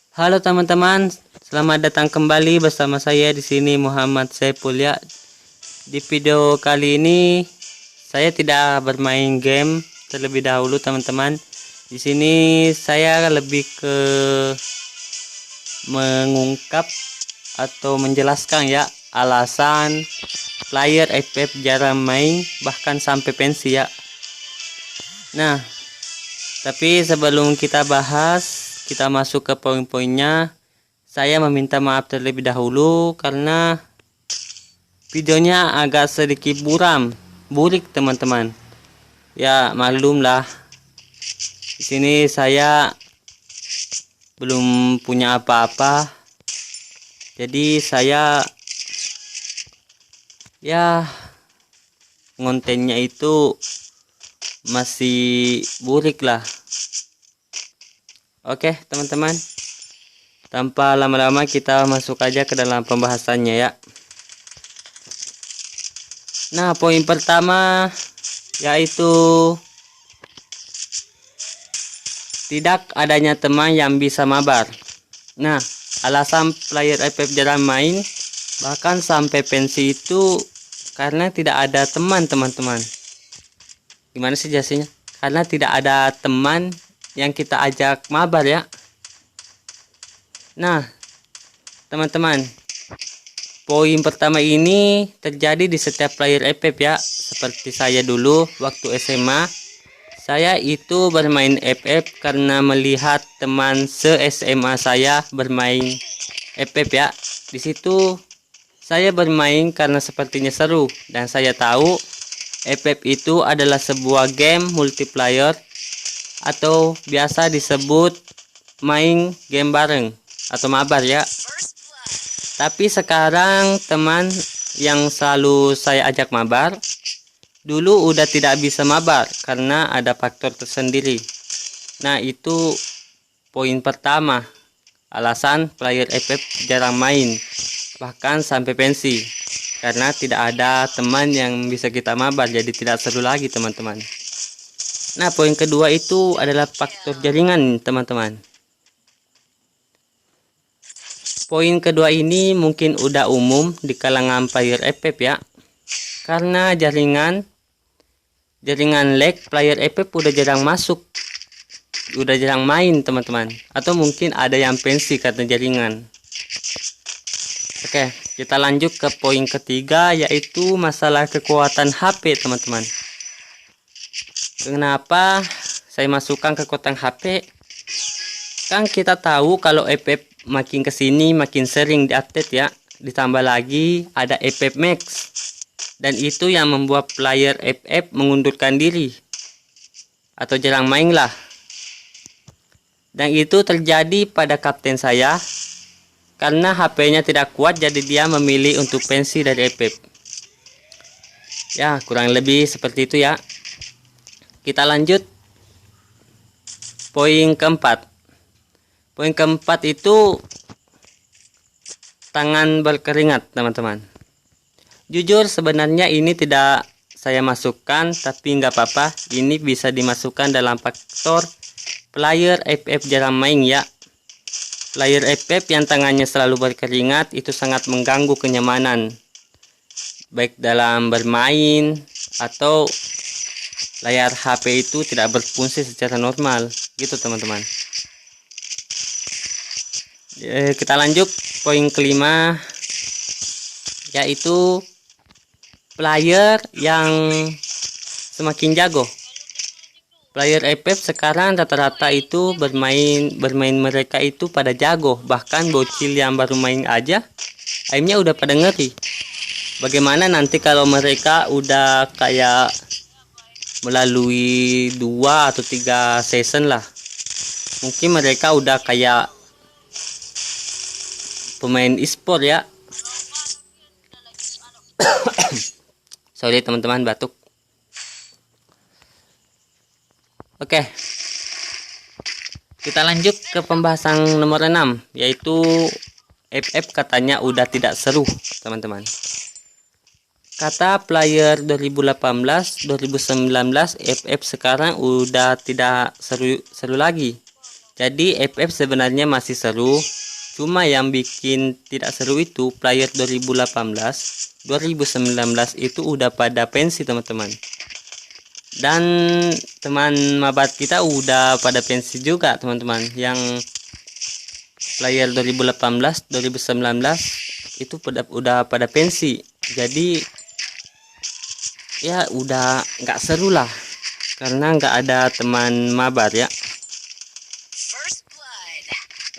Halo teman-teman, selamat datang kembali bersama saya di sini Muhammad Saiful ya. Di video kali ini saya tidak bermain game terlebih dahulu teman-teman. Di sini saya lebih ke mengungkap atau menjelaskan ya alasan player FF jarang main bahkan sampai pensi ya. Nah, tapi sebelum kita bahas, kita masuk ke poin-poinnya. Saya meminta maaf terlebih dahulu karena videonya agak sedikit burik teman-teman. Ya maklumlah, di sini saya belum punya apa-apa. Jadi saya ya kontennya itu masih burik lah. Oke teman-teman, tanpa lama-lama kita masuk aja ke dalam pembahasannya ya. Nah, poin pertama yaitu tidak adanya teman yang bisa mabar. Nah, alasan player FF jarang main bahkan sampai pensi itu karena tidak ada teman teman-teman. Gimana sih jasinya? Karena tidak ada teman yang kita ajak mabar ya. Nah teman-teman, poin pertama ini terjadi di setiap player FF ya. Seperti saya dulu waktu SMA, saya itu bermain FF karena melihat teman se-SMA saya bermain FF ya. Di situ saya bermain karena sepertinya seru dan saya tahu FF itu adalah sebuah game multiplayer atau biasa disebut main game bareng atau mabar ya. Tapi sekarang teman yang selalu saya ajak mabar dulu udah tidak bisa mabar karena ada faktor tersendiri. Nah, itu poin pertama, alasan player FF jarang main bahkan sampai pensi karena tidak ada teman yang bisa kita mabar, jadi tidak seru lagi teman-teman. Nah, poin kedua itu adalah faktor jaringan teman-teman. Poin kedua ini mungkin udah umum di kalangan player FF ya. Karena jaringan lag, player FF udah jarang masuk. Udah jarang main teman-teman. Atau mungkin ada yang pensi karena jaringan. Oke, kita lanjut ke poin ketiga yaitu masalah kekuatan HP teman-teman. Kenapa saya masukkan kekuatan HP? Kan kita tahu kalau FF makin kesini makin sering diupdate ya. Ditambah lagi ada FF Max, dan itu yang membuat player FF mengundurkan diri atau jarang main lah. Dan itu terjadi pada kapten saya karena HP-nya tidak kuat, jadi dia memilih untuk pensi dari FF. Ya kurang lebih seperti itu ya. Kita lanjut poin keempat. Poin keempat itu tangan berkeringat teman-teman. Jujur sebenarnya ini tidak saya masukkan, tapi nggak apa-apa, ini bisa dimasukkan dalam faktor player FF jarang main ya. Player FF yang tangannya selalu berkeringat itu sangat mengganggu kenyamanan, baik dalam bermain atau layar HP itu tidak berfungsi secara normal gitu teman-teman. Kita lanjut poin kelima yaitu player yang semakin jago. Player FF sekarang rata-rata itu bermain mereka itu pada jago, bahkan bocil yang baru main aja aimnya udah pada ngeri. Bagaimana nanti kalau mereka udah kayak melalui 2 atau 3 season lah, mungkin mereka udah kayak pemain e-sport ya. Sorry teman-teman, batuk. Oke, kita lanjut ke pembahasan nomor 6 yaitu FF katanya udah tidak seru teman-teman. Kata player 2018 2019 FF sekarang udah tidak seru lagi. Jadi FF sebenarnya masih seru, cuma yang bikin tidak seru itu player 2018 2019 itu udah pada pensi teman-teman. Dan teman mabat kita udah pada pensi juga teman-teman. Yang player 2018 2019 itu udah pada pensi. Jadi ya udah nggak seru lah, karena nggak ada teman mabar ya.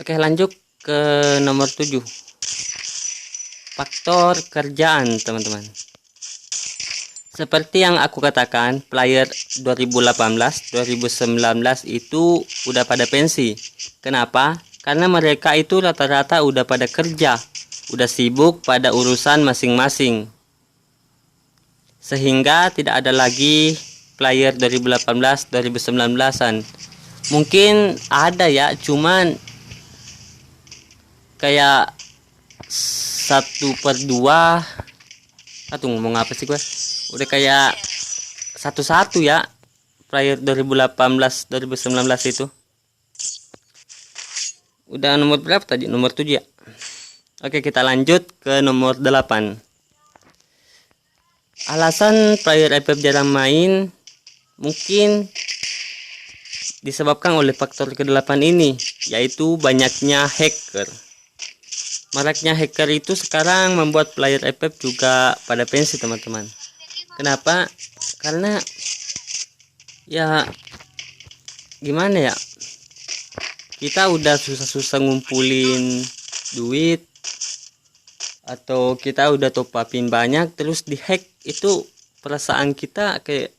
Oke, lanjut ke nomor 7. Faktor kerjaan teman-teman. Seperti yang aku katakan, player 2018 2019 itu udah pada pensi. Kenapa? Karena mereka itu rata-rata udah pada kerja, udah sibuk pada urusan masing-masing, sehingga tidak ada lagi player 2018 2019an. Mungkin ada ya, cuman kayak 1/2. Atau ngomong apa sih gue, udah kayak satu-satu ya player 2018 2019 itu. Udah nomor berapa tadi? Nomor 7 ya. Oke, kita lanjut ke nomor 8. Alasan player FF jarang main mungkin disebabkan oleh faktor ke-8 ini, yaitu banyaknya hacker. Maraknya hacker itu sekarang membuat player FF juga pada pensi teman-teman. Kenapa? Karena ya gimana ya, kita udah susah-susah ngumpulin duit, atau kita udah top upin banyak terus dihack, itu perasaan kita kayak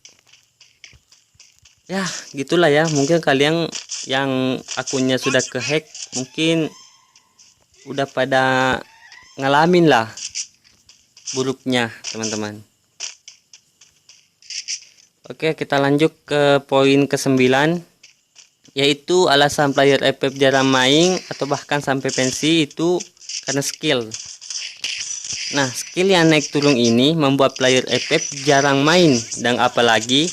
ya gitulah ya. Mungkin kalian yang akunnya sudah kehack mungkin udah pada ngalamin lah buruknya teman-teman. Oke, kita lanjut ke poin ke-9, yaitu alasan player FF jarang main atau bahkan sampai pensi itu karena skill. Nah, skill yang naik turun ini membuat player FF jarang main, dan apalagi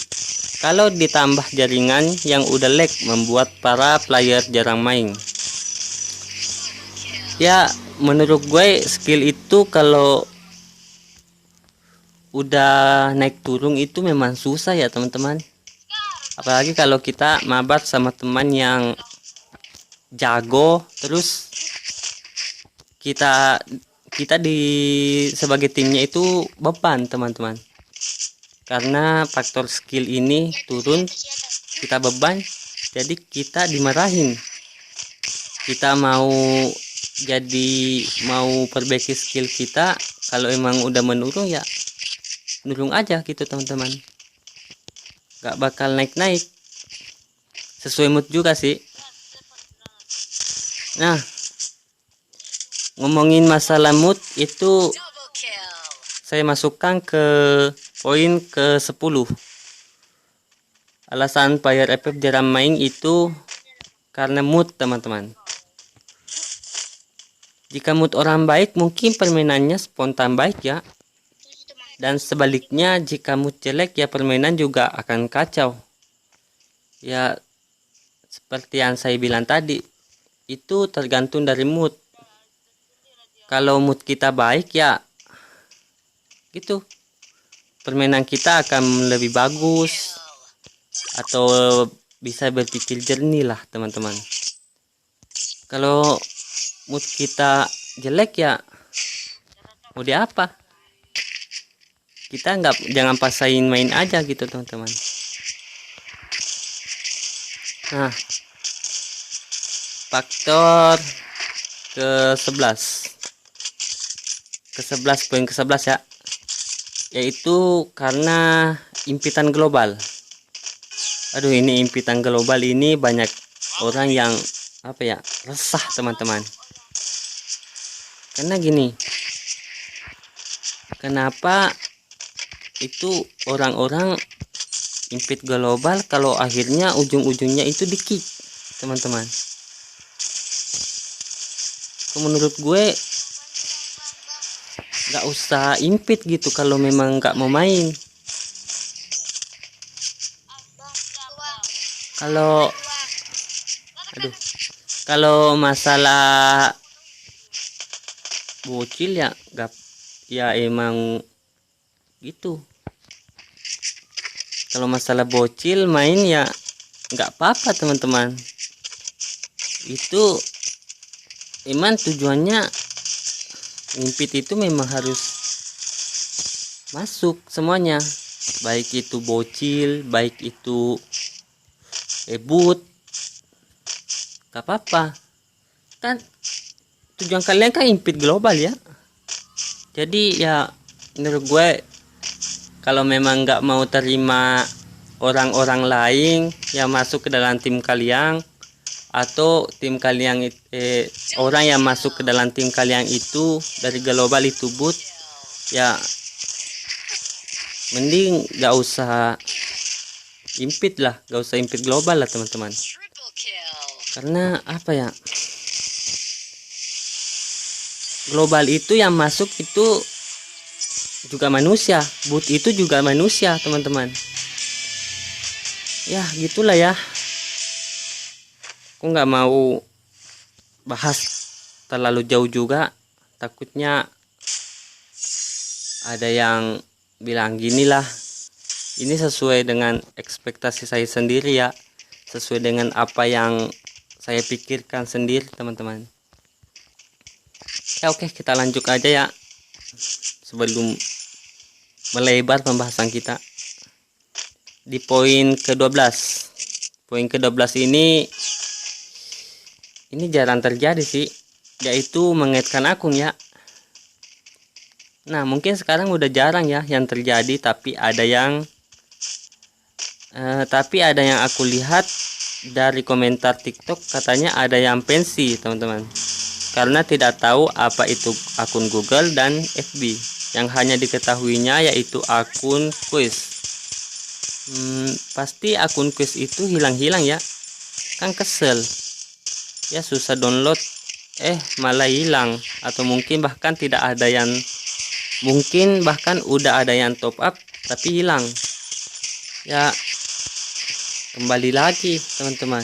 kalau ditambah jaringan yang udah lag membuat para player jarang main. Ya, menurut gue skill itu kalau udah naik turun itu memang susah ya teman-teman. Apalagi kalau kita mabar sama teman yang jago, terus kita di sebagai timnya itu beban teman-teman. Karena faktor skill ini turun, kita beban, jadi kita dimarahin. Kita mau perbaiki skill kita, kalau emang udah menurun ya nurung aja gitu teman-teman, gak bakal naik-naik. Sesuai mood juga sih. Nah, ngomongin masalah mood itu saya masukkan ke poin ke-10. Alasan player FF jarang main itu karena mood teman-teman. Jika mood orang baik mungkin permainannya spontan baik ya, dan sebaliknya jika mood jelek ya permainan juga akan kacau. Ya seperti yang saya bilang tadi, itu tergantung dari mood. Kalau mood kita baik ya gitu, permainan kita akan lebih bagus, atau bisa berpikir jernih lah teman-teman. Kalau mood kita jelek ya mau di apa, kita jangan paksain main aja gitu teman-teman. Nah, faktor ke-11 poin ke-11 ya, yaitu karena impitan global. Aduh, ini impitan global ini banyak orang yang resah teman-teman. Karena gini, kenapa itu orang-orang impit global kalau akhirnya ujung-ujungnya itu di-kick teman-teman. Menurut gue nggak usah impit gitu kalau memang nggak mau main. Kalau Aduh, kalau masalah bocil ya gak, ya emang gitu. Kalau masalah bocil main ya nggak apa-apa teman-teman. Itu emang tujuannya ngimpit itu memang harus masuk semuanya, baik itu bocil, baik itu ebut, gak apa-apa kan. Tujuan kalian kan impit global ya. Jadi ya menurut gue, kalau memang nggak mau terima orang-orang lain yang masuk ke dalam tim kalian, atau tim kalian orang yang masuk ke dalam tim kalian itu dari global itu boot, ya mending nggak usah impit lah, nggak usah impit global lah teman-teman. Karena apa ya, global itu yang masuk itu juga manusia, boot itu juga manusia teman-teman. Ya gitulah ya, aku nggak mau bahas terlalu jauh juga, takutnya ada yang bilang gini lah. Ini sesuai dengan ekspektasi saya sendiri ya, sesuai dengan apa yang saya pikirkan sendiri teman-teman. Ya oke, kita lanjut aja ya sebelum melebar pembahasan kita. Di poin ke-12. Poin ke-12 ini jarang terjadi sih, yaitu mengaitkan akun ya. Nah, mungkin sekarang udah jarang ya yang terjadi, tapi ada yang aku lihat dari komentar TikTok, katanya ada yang pensi teman-teman, karena tidak tahu apa itu akun Google dan FB. Yang hanya diketahuinya yaitu akun quiz. Pasti akun quiz itu hilang-hilang ya, kan kesel ya, susah download malah hilang, atau mungkin bahkan tidak ada yang, mungkin bahkan udah ada yang top up tapi hilang ya. Kembali lagi teman-teman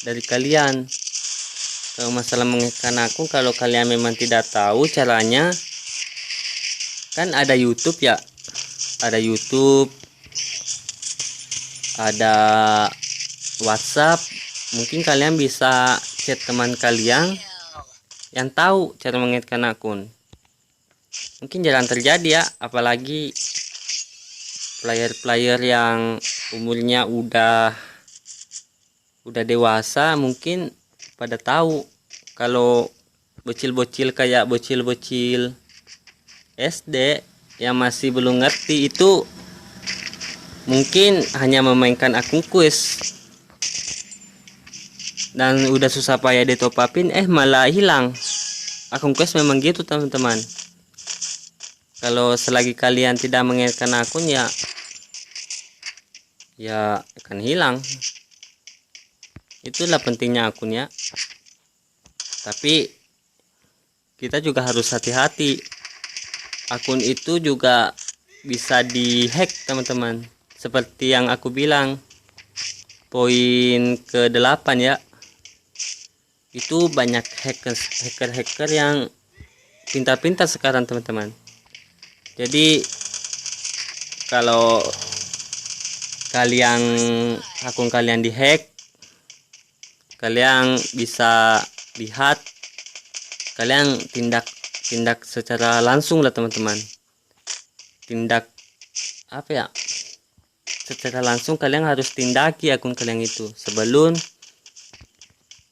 dari kalian, kalau masalah mengekan akun, kalau kalian memang tidak tahu caranya, kan ada YouTube ya, ada YouTube, ada WhatsApp. Mungkin kalian bisa chat teman kalian yang tahu cara mengaitkan akun. Mungkin jarang terjadi ya, apalagi player-player yang umurnya udah dewasa, mungkin pada tahu. Kalau bocil-bocil kayak bocil-bocil SD yang masih belum ngerti itu, mungkin hanya memainkan akun quiz dan udah susah payah ditop upin, malah hilang. Akun quiz memang gitu teman-teman. Kalau selagi kalian tidak mengaitkan akun ya akan hilang. Itulah pentingnya akun ya. Tapi kita juga harus hati-hati. Akun itu juga bisa dihack teman-teman. Seperti yang aku bilang, poin ke-8 ya. Itu banyak hacker yang pintar-pintar sekarang teman-teman. Jadi kalau akun kalian dihack, kalian bisa lihat, kalian tindak secara langsung lah teman-teman. Tindak apa ya, secara langsung kalian harus tindaki akun kalian itu sebelum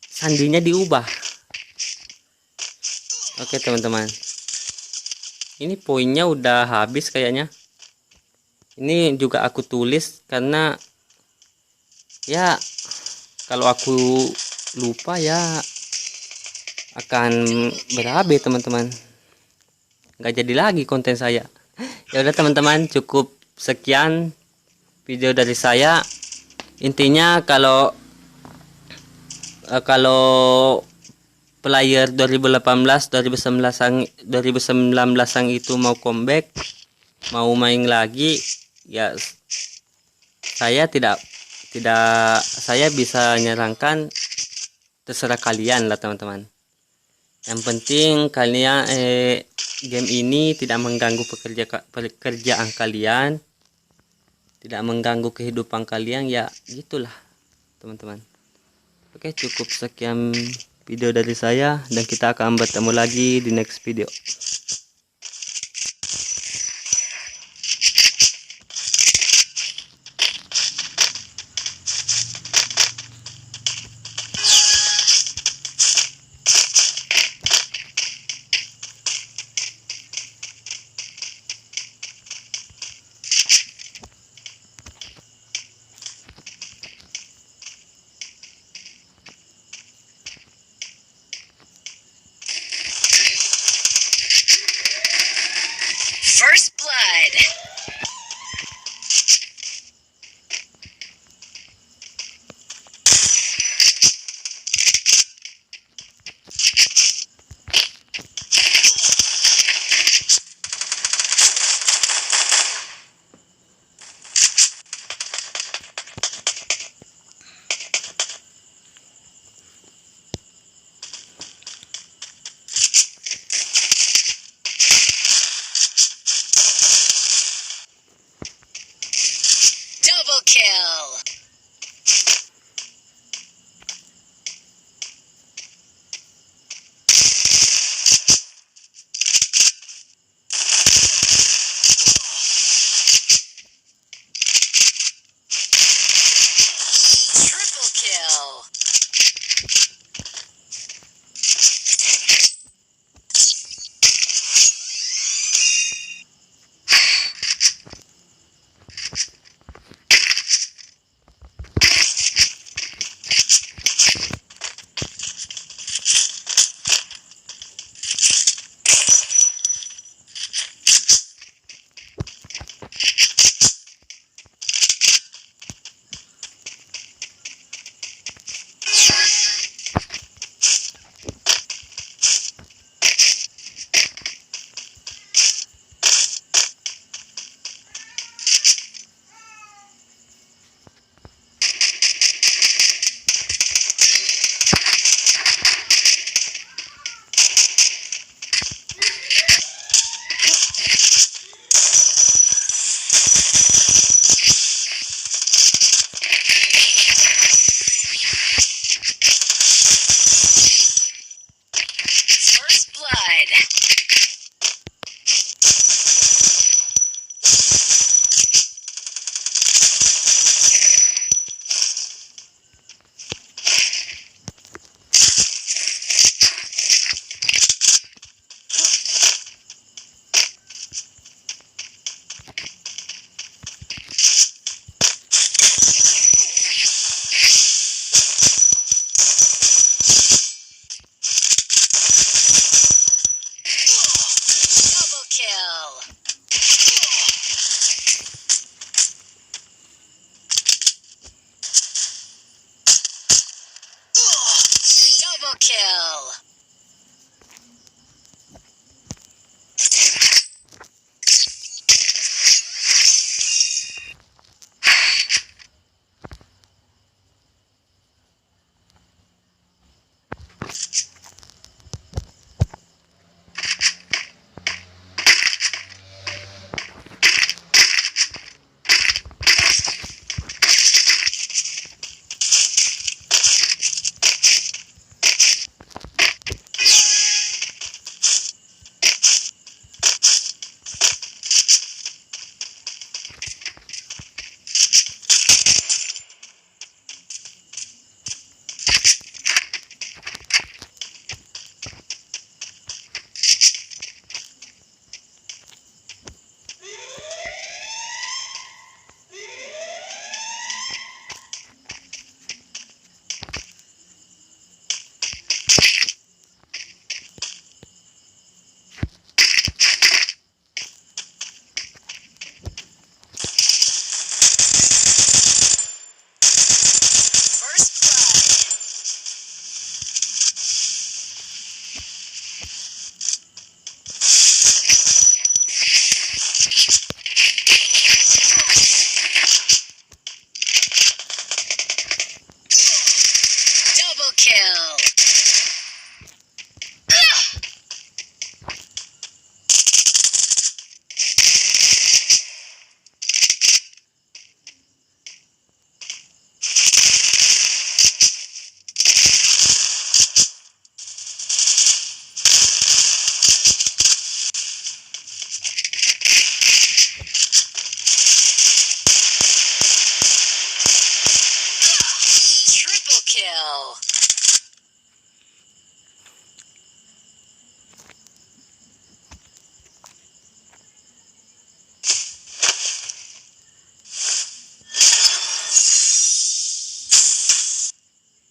sandinya diubah. Oke teman-teman, ini poinnya udah habis kayaknya. Ini juga aku tulis karena ya kalau aku lupa ya akan berabe teman-teman, nggak jadi lagi konten saya. Ya udah teman-teman, cukup sekian video dari saya. Intinya kalau player 2018 2019 itu mau comeback, mau main lagi, ya saya bisa nyarankan terserah kalian lah teman-teman. Yang penting kalian game ini tidak mengganggu pekerjaan kalian, tidak mengganggu kehidupan kalian, ya gitulah teman-teman. Oke, cukup sekian video dari saya, dan kita akan bertemu lagi di next video. First blood. Double kill. Triple kill. First blood. Double kill. Double kill. kill.